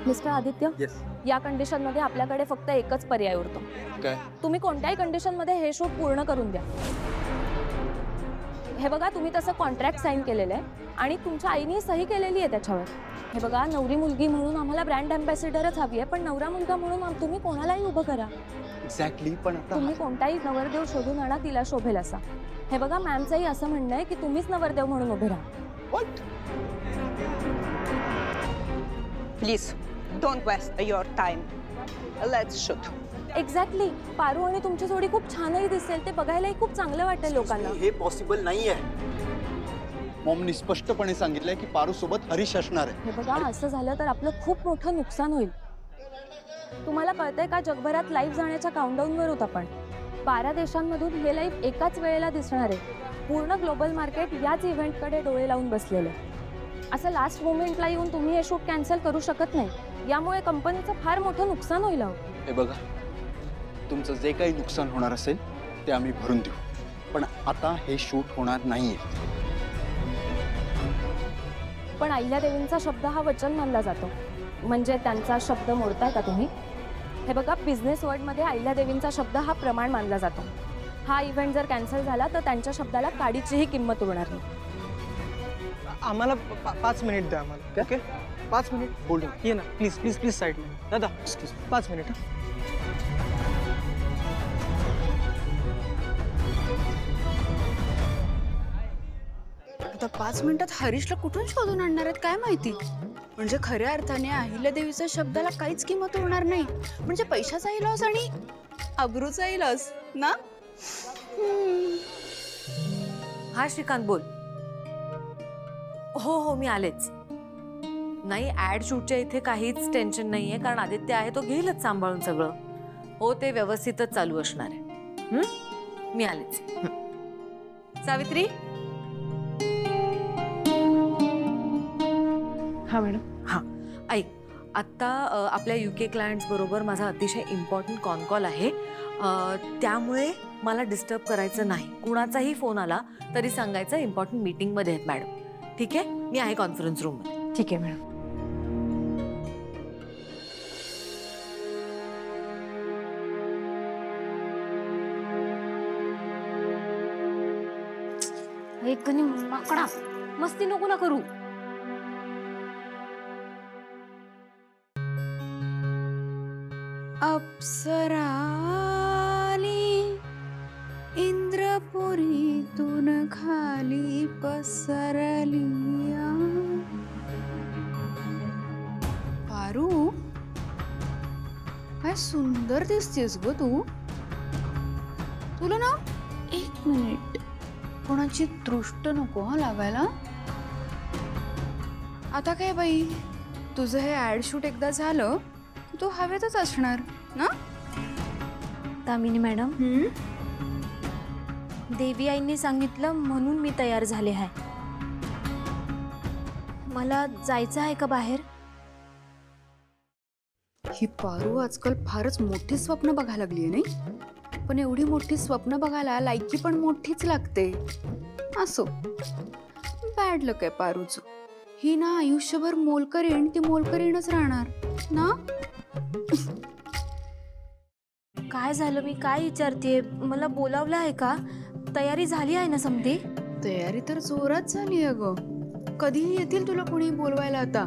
Mister Aditya, yes. या condition मध्ये आपल्याकडे फक्त एकच पर्याय उरतो. काय? तुम्ही कोणत्याही कंडिशन मध्ये हे शूट पूर्ण करून द्या. हे बघा, तुम्ही तसं कॉन्ट्रॅक्ट साईन केलेलं आहे आणि तुमच्या आईने सही केलेली आहे त्याच्यावर. हे बघा, नवरी मुलगी म्हणून आम्हाला ब्रँड अँबॅसिडरच हवी आहे, पण नवरा मुलगा म्हणून तुम्ही कोणालाही उभं करा. एक्झॅक्टली. पण आता तुम्ही कोणताही नवरदेव शोधून आणा, तिला शोभेल असा. हे बघा, मॅमचंही असं म्हणणं आहे की तुम्हीच नवरदेव म्हणून उभे राहा. What? Please don't waste your time. Let's shoot. Exactly. Paru आणि तुमची जोडी खूप छानही दिसेल, ते बघायलाही खूप चांगलं वाटेल लोकांना. हे पॉसिबल नाहीये. मॉमनी स्पष्टपणे सांगितलंय की पारू सोबत हरीश असणार आहे. हे बघा, असं झालं तर आपलं खूप मोठं नुकसान होईल. तुम्हाला कळतंय का, जगभरात लाईव्ह जाण्याच्या काउंटडाऊनवर होत आपण. 12 देशांमधून हे लाईव्ह एकाच वेळेला दिसणार आहे. पूर्ण ग्लोबल मार्केट याच इव्हेंटकडे डोळे लावून बसलेले. असं लास्ट मोमेंटला येऊन तुम्ही हे शूट कॅन्सल करू शकत नाही. यामुळे कंपनीचं फार मोठं नुकसान होईल. हे बघा, तुमचं जे काही नुकसान होणार असेल ते आम्ही भरून देऊ, पण आता हे शूट होणार नाहीये. पण अहिल्यादेवींचा शब्द हा वचन मानला जातो. म्हणजे त्यांचा शब्द मोडताय का तुम्ही? हे बघा, बिझनेस वर्ल्डमध्ये अहिल्यादेवींचा शब्द हा प्रमाण मानला जातो. हा इव्हेंट जर कॅन्सल झाला तर त्यांच्या शब्दाला काडीचीही किंमत उरणार नाही. आम्हाला 5 मिनिट द्या आम्हाला. Okay, 5 minute. बोल ये ना प्लीज प्लीज प्लीज साईडला. दादा 5 मिनिट. आता 5 मिनिटात हरीशला कुठून शोधून आणणार आहेत काय माहिती. म्हणजे खऱ्या अर्थाने अहिल्यादेवीच्या शब्दाला काहीच किंमत उरणार नाही. म्हणजे पैशाचाही लॉस आणि अब्रूचाही लॉस ना. हा श्रीकांत बोल. हो हो, मी आलेच. नाही, ऍड शूटच्या इथे काहीच टेन्शन नाहीये, कारण आदित्य आहे, तो घेईलच सांभाळून सगळं. हो, ते व्यवस्थितच चालू असणार आहे. मी आलेच. सावित्री. हा मॅडम. हां, ऐक, आत्ता आपल्या UK क्लायंट्स बरोबर माझा अतिशय इम्पॉर्टंट कॉन कॉल आहे. त्यामुळे मला डिस्टर्ब करायचं नाही. कुणाचाही फोन आला तरी सांगायचं इम्पॉर्टंट मीटिंगमध्ये आहेत मॅडम. ठीक आहे, मी आहे कॉन्फरन्स रूममध्ये. ठीक आहे मॅडम. एक गणी माकडा, मस्ती नको ना करू. अप्सरा इंद्रपुरीतून खाली पसरली. पारू, काय सुंदर दिसतेस ग तू. तुला ना 1 मिनिट कोणाची दृष्ट नको हा लागायला. आता काय बाई, तुझं हे ऍड शूट एकदा झालं तू हवेतच असणार ना. दामिनी मॅडम, देवी आईंनी सांगितलं म्हणून मी तयार झाले आहे. मला जायचं आहे का बाहेर? ही पारू आजकाल फारच मोठी स्वप्न बघायला लागली आहे नाही. पण एवढी मोठी स्वप्न बघायला लायकी पण मोठीच लागते. असो, बॅड लक आहे पारूचं. ही ना आयुष्यभर मोलकरीण ती मोलकरीणच राहणार ना. काय झालं, मी काय विचारते? मला बोलावलं आहे का? तयारी झाली आहे ना समधी? तयारी तर जोरात झाली आहे ग. कधीही येतील तुला कोणी बोलवायला आता.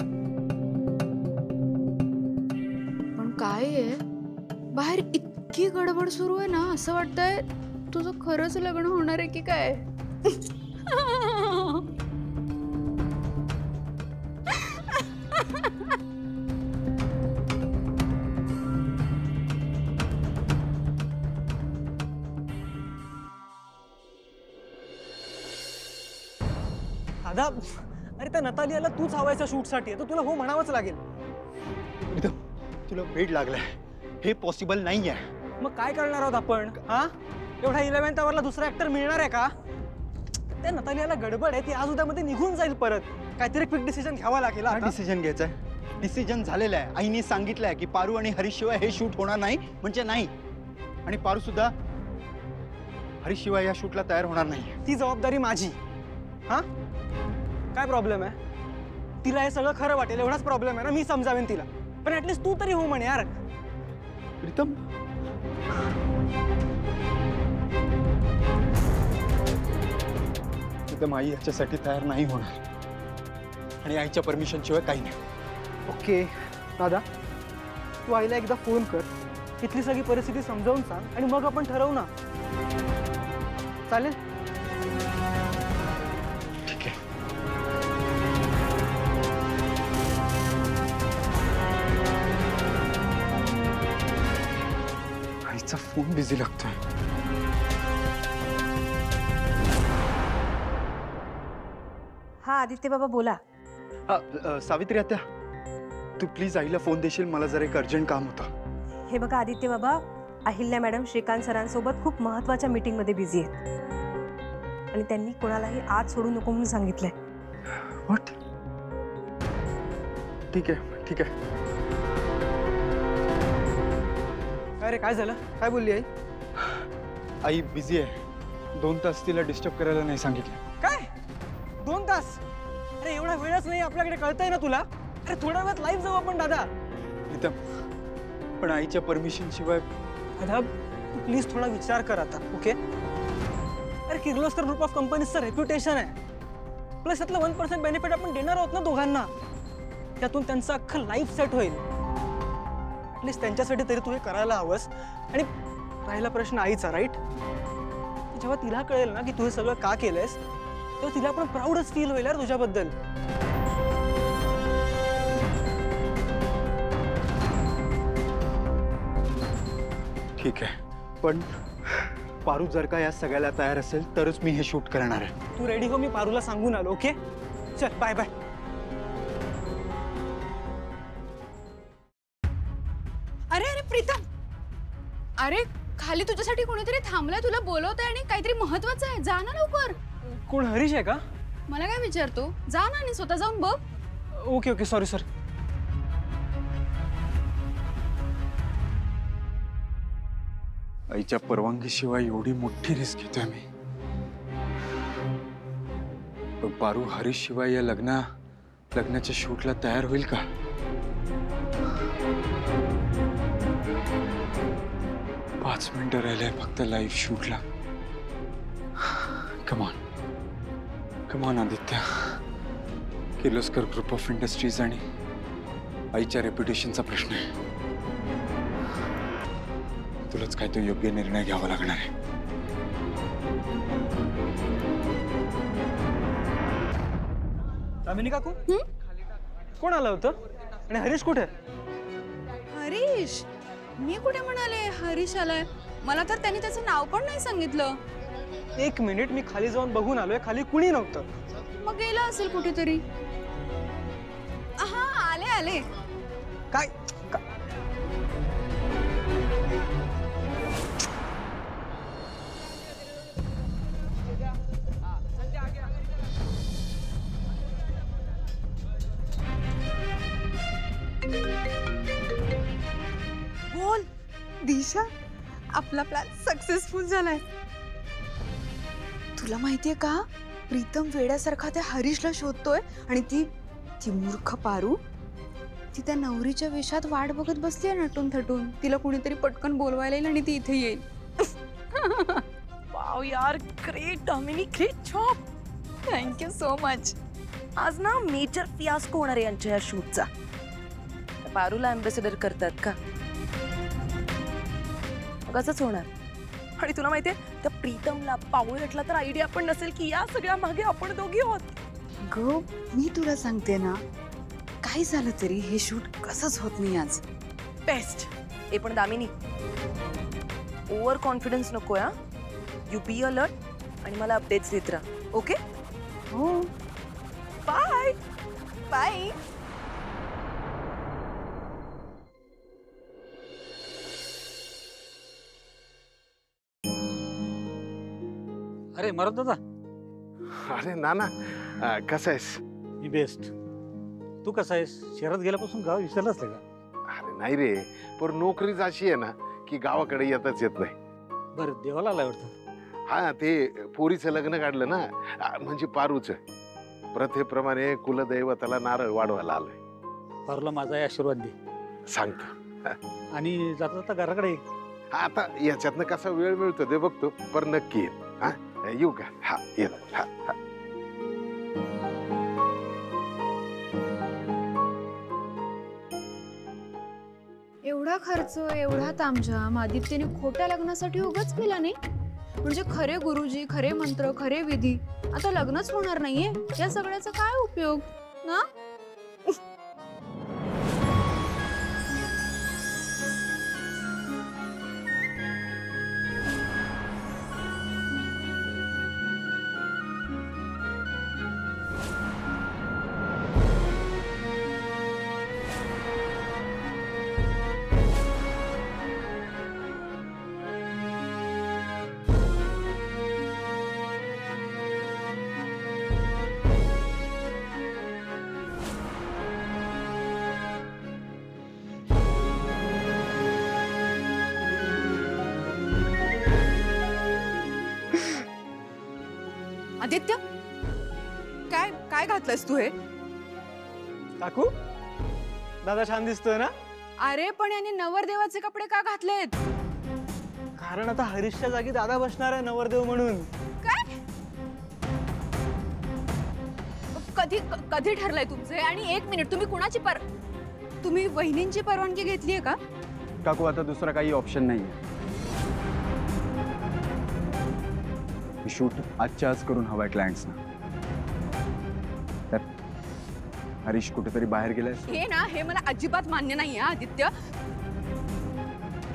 पण काय आहे, बाहेर इतकी गडबड सुरू आहे ना, असं वाटतंय तुझं खरंच लग्न होणार आहे की काय. दादा, अरे त्या नतालियाला तूच हवायचा शूटसाठी, तर तुला हो म्हणावंच लागेल. तुला वेळ लागलाय. हे पॉसिबल नाहीये. मग काय करणार आहोत आपण? हा, एवढ्या 11th आवरला दुसरा ऍक्टर मिळणार आहे का? त्या नतालियाला गडबड आहे, ती आज उद्यामध्ये निघून जाईल परत. काहीतरी क्विक डिसिजन घ्यावा लागेल. डिसिजन घ्यायचा आहे. डिसिजन झालेला आहे. आईने सांगितलंय की पारू आणि हरीश शिवाय हे शूट होणार नाही म्हणजे नाही. आणि पारू सुद्धा हरीश शिवाय या शूटला तयार होणार नाही. ती जबाबदारी माझी. हा, काय प्रॉब्लेम आहे? तिला हे सगळं खरं वाटेल एवढाच प्रॉब्लेम आहे ना. मी समजावेन तिला. पण ऍटलीस्ट तू तरी हो म्हण यार. प्रीतम, प्रीतम, आई याच्यासाठी तयार नाही होणार आणि आईच्या परमिशन शिवाय काही नाही. ओके दादा, तू आईला एकदा फोन कर, इथली सगळी परिस्थिती समजावून सांग आणि मग आपण ठरवू ना. चालेल? ठीक आहे. आईचा फोन बिझी लागतोय. हा आदित्य बाबा बोला. सावित्री आत्या, तू प्लीज आईला फोन देशील? मला जरा एक अर्जंट काम होतं. हे बघा आदित्य बाबा, अहिल्या मॅडम श्रीकांत सरांसोबत खूप महत्वाच्या मीटिंगमध्ये बिझी आहेत आणि त्यांनी कोणालाही आज सोडू नको म्हणून सांगितलंय. व्हॉट? ठीक आहे, ठीक आहे. काय रे, काय झालं? काय बोलली आई? आई बिझी आहे. 2 तास तिला डिस्टर्ब करायला नाही सांगितलं. काय 2 तास? अरे एवढा वेळच नाही आपल्याकडे, कळतंय ना तुला? अरे थोड्या वेळात लाईव्ह जाऊ आपण दादा. प्रीतम, पण आईच्या परमिशन शिवाय. दादा प्लीज थोडा विचार कर आता, ओके? अरे किर्लोस्कर ग्रुप ऑफ कंपनीजचं रेप्युटेशन आहे, प्लस त्यातलं 1% बेनिफिट आपण देणार आहोत ना दोघांना. त्यातून त्यांचं अख्खं लाईफ सेट होईल. ॲटलिस्ट त्यांच्यासाठी तरी तू हे करायला हवंस. आणि राहिला प्रश्न आईचा, राईट? जेव्हा तिला कळेल ना की तू हे सगळं का केलंयस, तेव्हा तिला पण प्राऊडच फील होईल यार तुझ्याबद्दल. ठीक आहे, पण पारू जर का या सगळ्याला तयार असेल तरच मी हे शूट करणार आहे. तू रेडी हो, मी पारूला सांगून आलो. ओके चल, बाय बाय. अरे अरे प्रीतम, अरे खाली तुझ्यासाठी कोणीतरी थांबलंय, तुला बोलवतंय आणि काहीतरी महत्वाचं आहे. जा ना लवकर. कोण, हरीश आहे का? मला काय विचारतो? जा ना आणि स्वतः जाऊन बघ. Okay okay, sorry sir. आईच्या परवानगीशिवाय एवढी मोठी रिस्क घेतोय मी. पण पारू हरीश शिवाय या लग्नाच्या शूटला तयार होईल का? पाच मिनिटं राहिले फक्त लाईव्ह शूटला. Come on Aditya. Kirloskar group of industries आणि आईच्या रेप्युटेशनचा प्रश्न आहे. तुलाच काय तो योग्य निर्णय घ्यावा लागणार आहे. दामिनी काकू, कोण आलं होतं आणि हरीश कुठे? हरीश? मी कुठे म्हणाले हरीश आलाय? मला तर त्यांनी त्याचं नाव पण नाही सांगितलं. 1 मिनिट, मी खाली जाऊन बघून आलोय, खाली कुणी नव्हतं. मग गेला असेल कुठेतरी. हा, आले आले. काय? बोल दिशा, आपला प्लॅन सक्सेसफुल झालाय. तुला माहितीये का, प्रीतम वेड्यासारखा त्या हरीशला शोधतोय आणि ती मूर्ख पारू, ती त्या नवरीच्या वेशात वाट बघत बसलीये नटून थटून. तिला कुणीतरी पटकन बोलवायला येईल आणि ती इथे येईल. वाव यार, great Damini, great job. Thank you so much. आज ना मेजर फियास्को होणार आहे यांच्या या शूटचा. पारूला अँबॅसेडर करतात का? कसंच होणार. आणि तुला माहितीये, त्या प्रीतमला पावळटला तर आयडिया पण नसेल की या सगळ्या मागे आपण दोघी आहोत. ग, मी तुला सांगते ना, काही झालं तरी हे शूट कसंच होत नाही आज. बेस्ट. हे पण दामिनी, ओव्हर कॉन्फिडन्स नको या. यू बी अलर्ट आणि मला अपडेट्स देत राहा. ओके? हो, बाय बाय. अरे मरत दादा. अरे नाना, कसा आहेस? मी बेस्ट. तू कसा आहेस? शहरात गेल्यापासून गाव विसरलाच का? अरे नाही रे, पण नोकरीच अशी आहे ना की गावाकडे येतच येत नाही. बरं, देवाला आला वाटतं. हा, ते पोरीचं लग्न काढलं ना, म्हणजे पारूचं. प्रथेप्रमाणे कुलदैवताला नारळ वाढवायला आलोय. पारूला माझा आशीर्वाद दे. सांगतो. आणि जाता जाता घराकडे ये. आता याच्यातनं कसा वेळ मिळतो ते बघतो, पर नक्की येईल. हा येऊ का? हा येतो. हा हा. एवढा खर्च, एवढा तामझाम आदित्यने खोट्या लग्नासाठी उगाच केला नाही. म्हणजे खरे गुरुजी, खरे मंत्र, खरे विधी आता लग्नच होणार नाहीये. या सगळ्याचा काय उपयोग ना? आदित्य, काय काय घातलंस तू हे? काकू, दादा छान दिसतोय ना? अरे पण याने नवरदेवाचे कपडे का घातलेत? कारण आता हरीशच्या जागी दादा बसणार आहे नवरदेव म्हणून. काय? कधी कधी ठरलंय तुमचे? आणि एक मिनिट, तुम्ही वहिनींची परवानगी घेतलीये का? काकू आता दुसरा काही ऑप्शन नाहीये. शूट आजच्या आज करून हवाय क्लायंट्सना. त्यात हरीश कुठेतरी बाहेर गेलाय. हे ना, हे मला अजिबात मान्य नाही आहे आदित्य.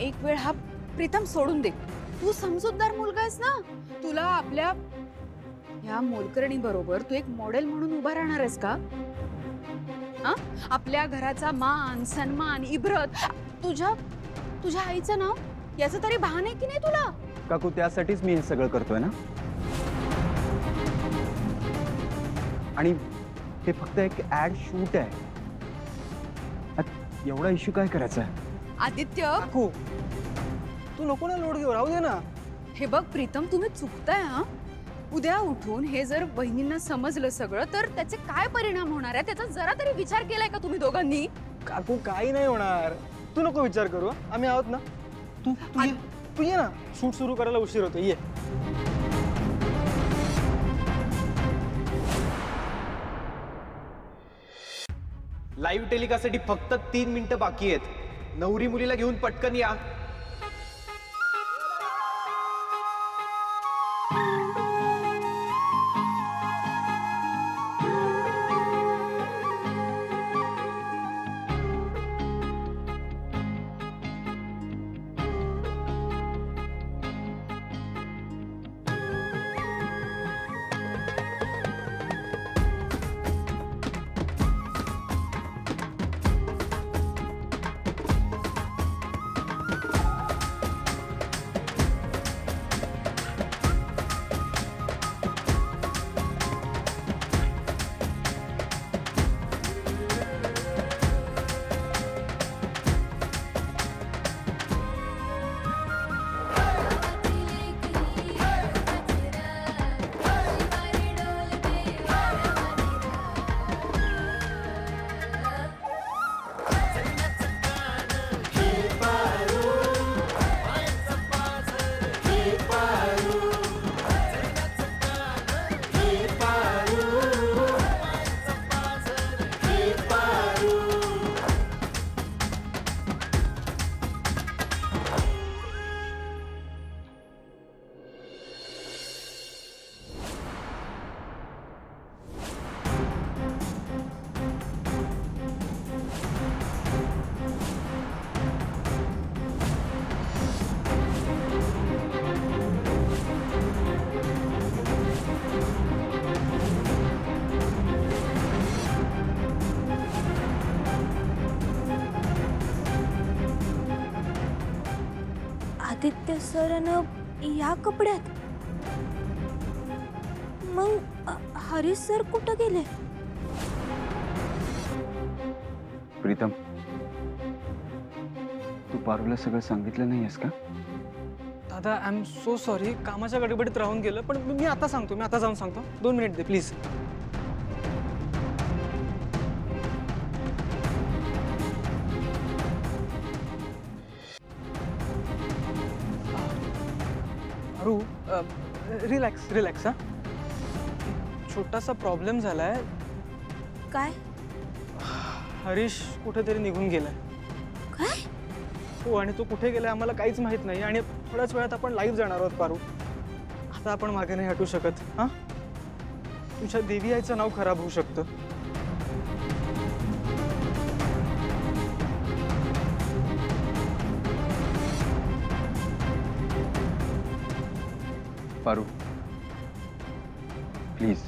एक वेळ हा प्रीतम सोडून दे. तू समजूतदार मुलगा आहेस ना. तुला आपल्या या मोलकर्णी बरोबर तू एक मॉडेल म्हणून उभा राहणार आहेस का? आपल्या घराचा मान सन्मान इब्रत, तुझ्या आईचं नाव याचं तरी भान आहे की नाही तुला? काकू त्यासाठीच मी हे सगळं करतोय ना. आणि हे फक्त एक ऍड शूट आहे. एवढा इश्यू काय करायचा आहे? आदित्य, काकू तू नको ना लोड घेऊ, राहू दे ना. हे बघ प्रीतम, तुम्ही चुकताय. उद्या उठून हे जर बहिणींना समजलं सगळं तर त्याचे काय परिणाम होणार आहे त्याचा जरा तरी विचार केलाय का तुम्ही दोघांनी? काकू काही नाही होणार, तू नको विचार करू. आम्ही आहोत ना. तू ये ना, शूट सुरू करायला उशीर होतो. ये. लाईव्ह टेलिकास्टसाठी फक्त 3 मिनिटं बाकी आहेत. नवरी मुलीला घेऊन पटकन या. आदित्य सर या कपड्यात? मग हरीश सर कुठं गेले? प्रीतम, तू पारूला सगळं सांगितलं नाहीयेस का? दादा आय एम सो सॉरी, कामाच्या गडबडीत राहून गेलं. पण मी आता सांगतो, मी आता जाऊन सांगतो. 2 minute they please. Paru relax relax. हा छोटासा प्रॉब्लेम झालाय. काय हरीश कुठेतरी निघून गेलाय. काय हो, आणि तो कुठे गेलाय आम्हाला काहीच माहित नाही. आणि थोड्याच वेळात आपण लाईव्ह जाणार आहोत पारू. आता आपण मागे नाही हटू शकत. हा तुझ्या देवी आईचं नाव खराब होऊ शकतं. पारू प्लीज.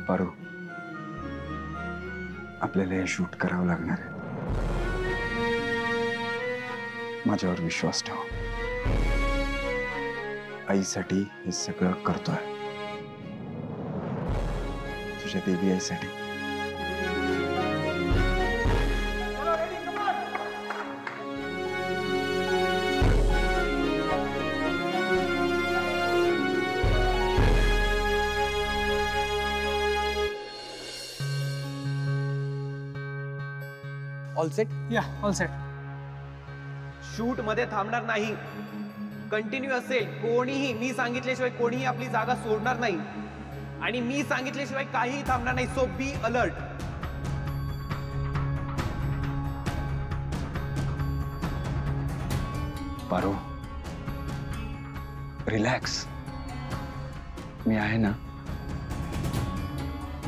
पारू आपल्याला हे शूट करावं लागणार आहे. माझ्यावर विश्वास ठेव. आईसाठी हे सगळं करतोय. तुझ्या देवी आईसाठी. All set. या ऑल सेट. शूट मध्ये थांबणार नाही. कंटिन्यू असेल. कोणीही, मी सांगितल्याशिवाय कोणीही आपली जागा सोडणार नाही. आणि मी सांगितल्याशिवाय काहीही थांबणार नाही. So be alert. Paru relax. मी आहे ना.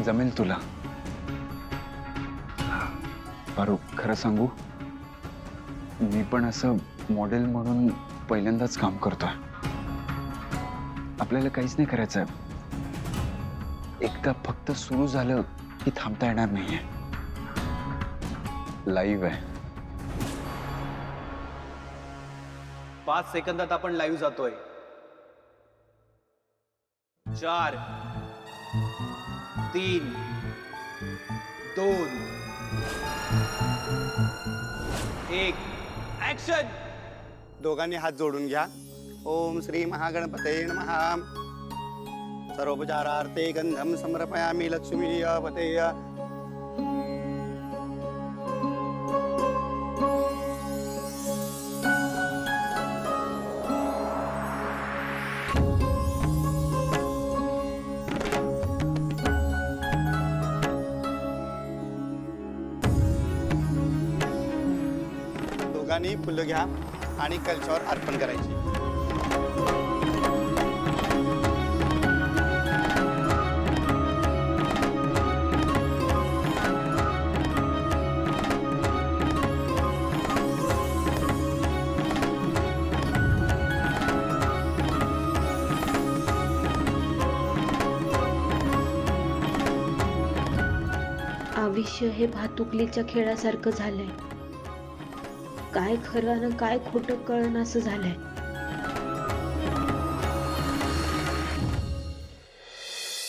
जमेल तुला. पारू खरं सांगू, मी पण असं मॉडेल म्हणून पहिल्यांदाच काम करतोय. आपल्याला काहीच नाही करायचं. एकदा फक्त सुरू झालं की थांबता येणार नाहीये. लाईव्ह आहे. 5 सेकंदात आपण लाईव्ह जातोय. 4 3 2 1 ऍक्शन. दोघांनी हात जोडून घ्या. ओम श्री महागणपते नमः. सर्वोपचारार्थे गंधम समर्पयामि लक्ष्मी पतेय. दोघांनी फुलं घ्या आणि कलशावर अर्पण करायची. आयुष्य हे भातुकलीच्या खेळासारखं झालंय. काय खरं आणि काय खोटं कळण असं झालंय.